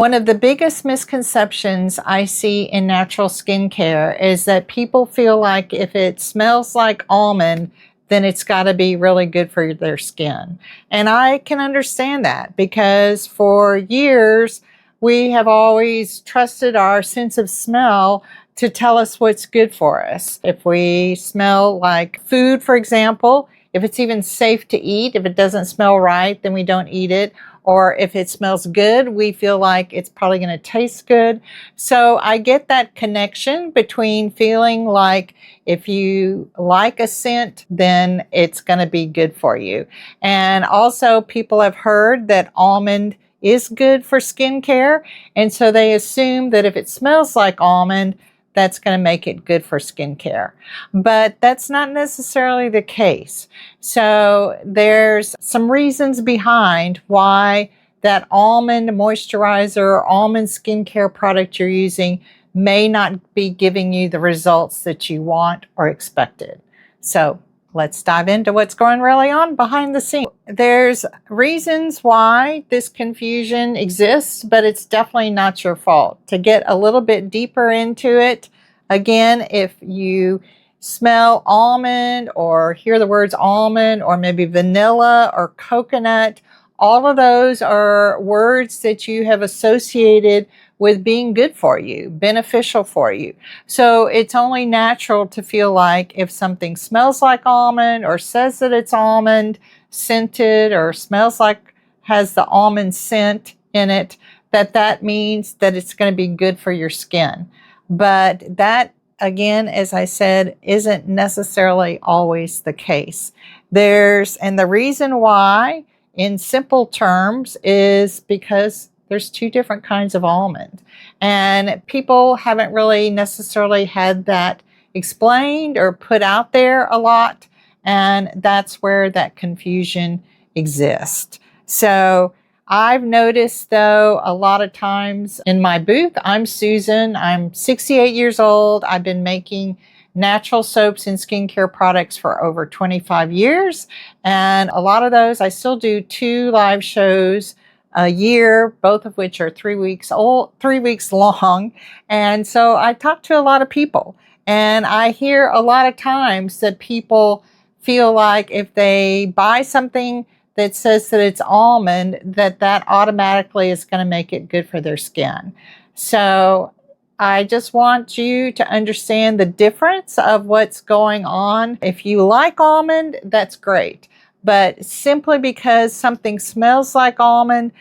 One of the biggest misconceptions I see in natural skincare is that people feel like if it smells like almond, then it's got to be really good for their skin. And I can understand that because for years we have always trusted our sense of smell to tell us what's good for us. If we smell like food, for example, if it's even safe to eat, if it doesn't smell right, then we don't eat it. Or if it smells good, we feel like it's probably going to taste good. So I get that connection between feeling like if you like a scent, then it's going to be good for you. And also people have heard that almond is good for skincare. And so they assume that if it smells like almond, that's going to make it good for skincare. But that's not necessarily the case. So there's some reasons behind why that almond moisturizer or almond skincare product you're using may not be giving you the results that you want or expected. So let's dive into what's going really on behind the scenes. There's reasons why this confusion exists, but it's definitely not your fault. To get a little bit deeper into it, again, if you smell almond or hear the words almond or maybe vanilla or coconut, all of those are words that you have associated with being good for you, beneficial for you. So it's only natural to feel like if something smells like almond or says that it's almond scented or smells like has the almond scent in it, that means that it's going to be good for your skin. But that, again, as I said, isn't necessarily always the case. And the reason why, in simple terms, is because there's two different kinds of almond. And people haven't really necessarily had that explained or put out there a lot. And that's where that confusion exists. So I've noticed, though, a lot of times in my booth, I'm Susan. I'm 68 years old. I've been making natural soaps and skincare products for over 25 years. And a lot of those, I still do 2 live shows a year, both of which are 3 weeks long. And so I talk to a lot of people, and I hear a lot of times that people feel like if they buy something that says that it's almond, that automatically is going to make it good for their skin. So I just want you to understand the difference of what's going on. If you like almond, that's great. But simply because something smells like almond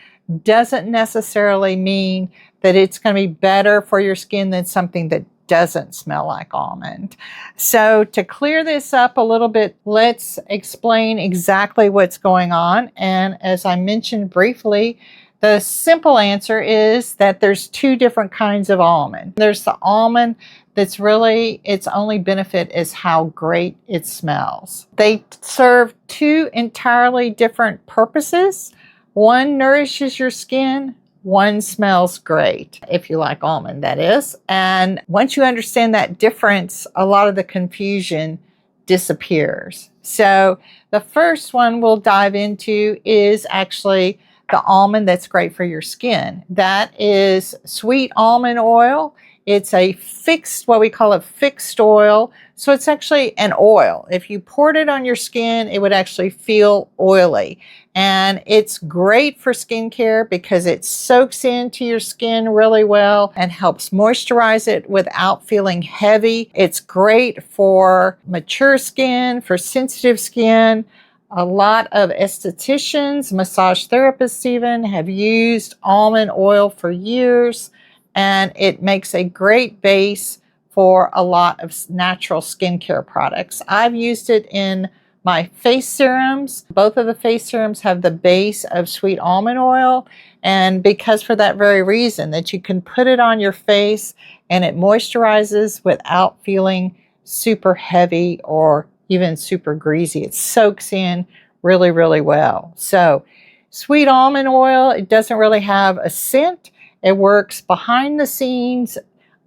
doesn't necessarily mean that it's going to be better for your skin than something that doesn't smell like almond. So to clear this up a little bit, let's explain exactly what's going on. And as I mentioned briefly, the simple answer is that there's 2 different kinds of almond. There's the almond that's really, its only benefit is how great it smells. They serve 2 entirely different purposes. One nourishes your skin, one smells great, if you like almond, that is. And once you understand that difference, a lot of the confusion disappears. So the first one we'll dive into is actually the almond that's great for your skin. That is sweet almond oil. It's a fixed, what we call a fixed oil. So it's actually an oil. If you poured it on your skin, it would actually feel oily. And it's great for skincare because it soaks into your skin really well and helps moisturize it without feeling heavy. It's great for mature skin, for sensitive skin. A lot of estheticians, massage therapists even, have used almond oil for years, and it makes a great base for a lot of natural skincare products. I've used it in my face serums. Both of the face serums have the base of sweet almond oil, and because for that very reason, that you can put it on your face and it moisturizes without feeling super heavy or even super greasy. It soaks in really, really well. So sweet almond oil, it doesn't really have a scent. It works behind the scenes,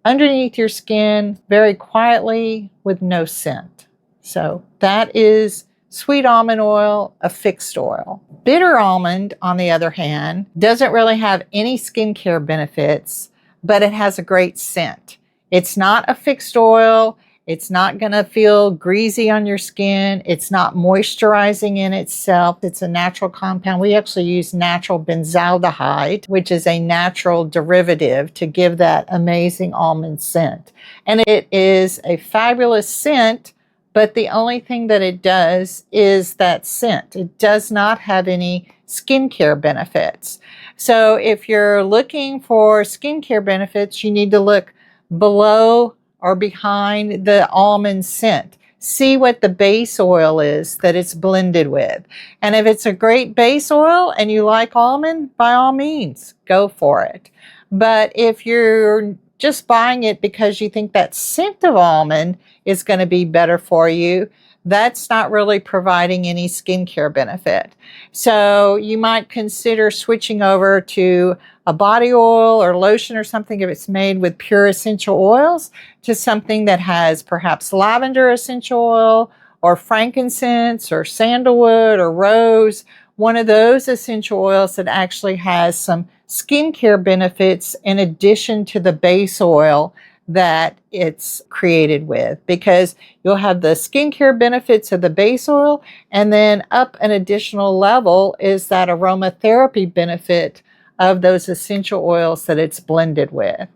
underneath your skin, very quietly with no scent. So that is sweet almond oil, a fixed oil. Bitter almond, on the other hand, doesn't really have any skincare benefits, but it has a great scent. It's not a fixed oil. It's not going to feel greasy on your skin. It's not moisturizing in itself. It's a natural compound. We actually use natural benzaldehyde, which is a natural derivative to give that amazing almond scent. And it is a fabulous scent, but the only thing that it does is that scent. It does not have any skincare benefits. So if you're looking for skincare benefits, you need to look below or behind the almond scent. See what the base oil is that it's blended with. And if it's a great base oil and you like almond, by all means, go for it. But if you're just buying it because you think that scent of almond is going to be better for you, that's not really providing any skincare benefit. So you might consider switching over to a body oil or lotion or something if it's made with pure essential oils, to something that has perhaps lavender essential oil or frankincense or sandalwood or rose, one of those essential oils that actually has some skincare benefits in addition to the base oil that it's created with, because you'll have the skincare benefits of the base oil, and then up an additional level is that aromatherapy benefit of those essential oils that it's blended with.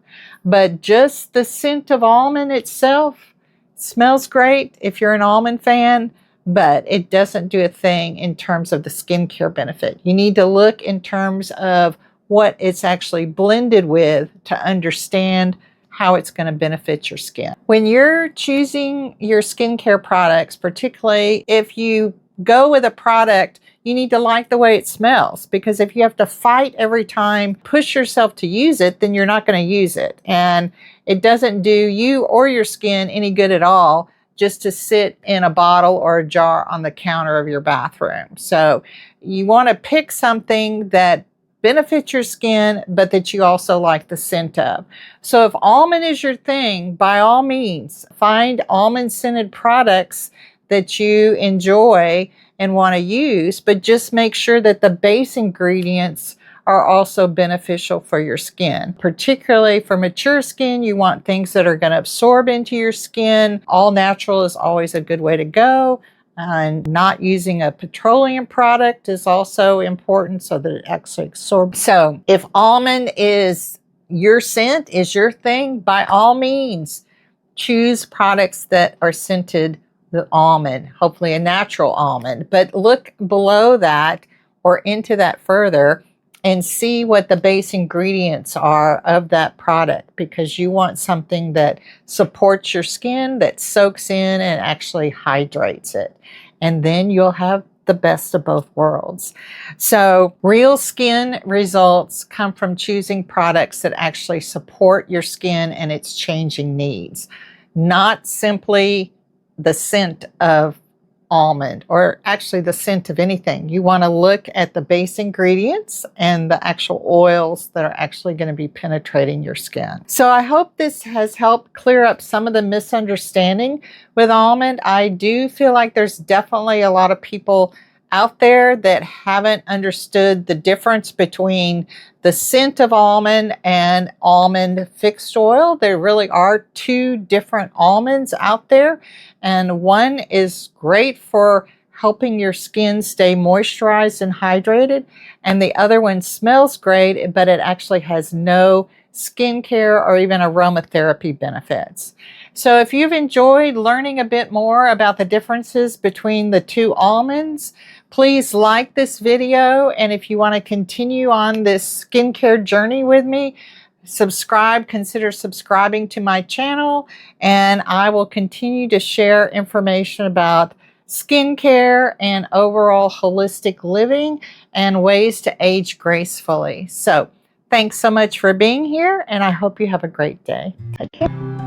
But just the scent of almond itself smells great if you're an almond fan, but it doesn't do a thing in terms of the skincare benefit. You need to look in terms of what it's actually blended with to understand how it's going to benefit your skin. When you're choosing your skincare products, particularly if you go with a product, you need to like the way it smells, because if you have to fight every time, push yourself to use it, then you're not going to use it. And it doesn't do you or your skin any good at all just to sit in a bottle or a jar on the counter of your bathroom. So you want to pick something that benefits your skin, but that you also like the scent of. So if almond is your thing, by all means, find almond-scented products that you enjoy and want to use, but just make sure that the base ingredients are also beneficial for your skin. Particularly for mature skin, you want things that are going to absorb into your skin. All natural is always a good way to go. And not using a petroleum product is also important so that it actually absorbs. So if almond is your scent, is your thing, by all means, choose products that are scented with almond, hopefully a natural almond. But look below that or into that further and see what the base ingredients are of that product, because you want something that supports your skin, that soaks in and actually hydrates it. And then you'll have the best of both worlds. So real skin results come from choosing products that actually support your skin and its changing needs, not simply the scent of almond, or actually the scent of anything. You want to look at the base ingredients and the actual oils that are actually going to be penetrating your skin. So I hope this has helped clear up some of the misunderstanding with almond. I do feel like there's definitely a lot of people out there that haven't understood the difference between the scent of almond and almond fixed oil. There really are two different almonds out there, and one is great for helping your skin stay moisturized and hydrated, and the other one smells great, but it actually has no skincare or even aromatherapy benefits. So if you've enjoyed learning a bit more about the differences between the two almonds, please like this video. And if you want to continue on this skincare journey with me, consider subscribing to my channel, and I will continue to share information about skincare and overall holistic living and ways to age gracefully. So thanks so much for being here, and I hope you have a great day. Take care.